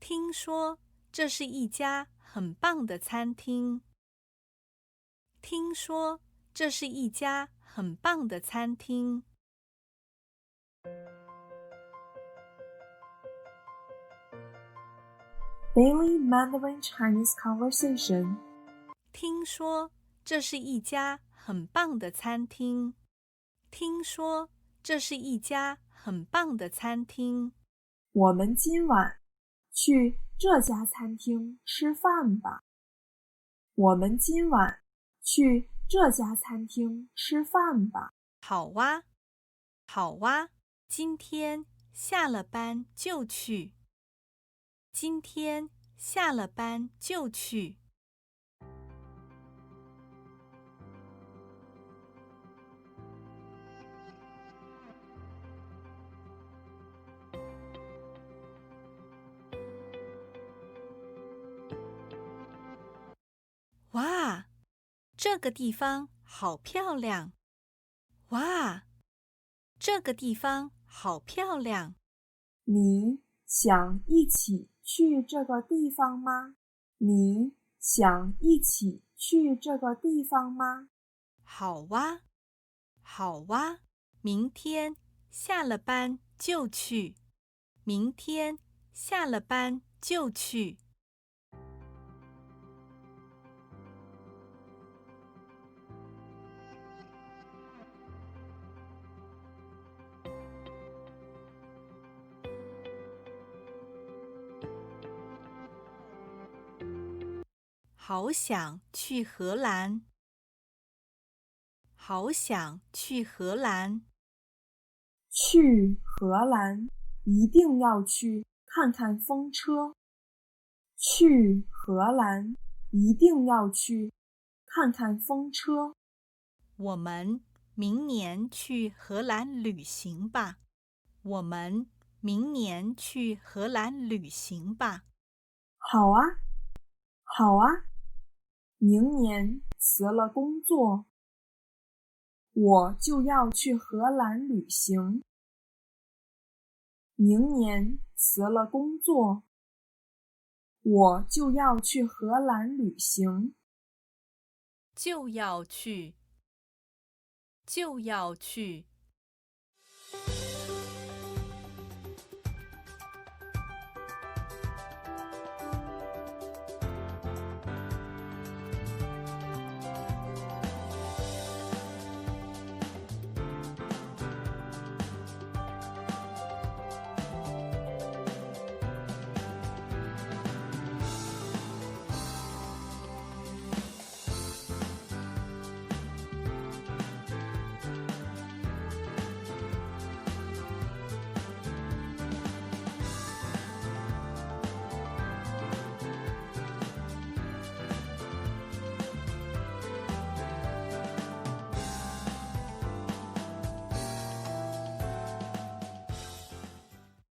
听说这是一家很棒的餐厅。听说这是一家很棒的餐厅。Daily Mandarin Chinese Conversation. 听说这是一家很棒的餐厅。听说这是一家很棒的餐厅。我们今晚去这家餐厅吃饭吧。我们今晚去这家餐厅吃饭吧。好哇，好哇，今天下了班就去。今天下了班就去。哇，这个地方好漂亮！哇，这个地方好漂亮！你想一起去这个地方吗？你想一起去这个地方吗？好哇，好哇，明天下了班就去。明天下了班就去。好想去荷兰，好想去荷兰。去荷兰，一定要去看看风车。去荷兰，一定要去看看风车。我们明年去荷兰旅行吧。我们明年去荷兰旅行吧。好啊，好啊，明年辞了工作，我就要去荷兰旅行。明年辞了工作，我就要去荷兰旅行。就要去，就要去。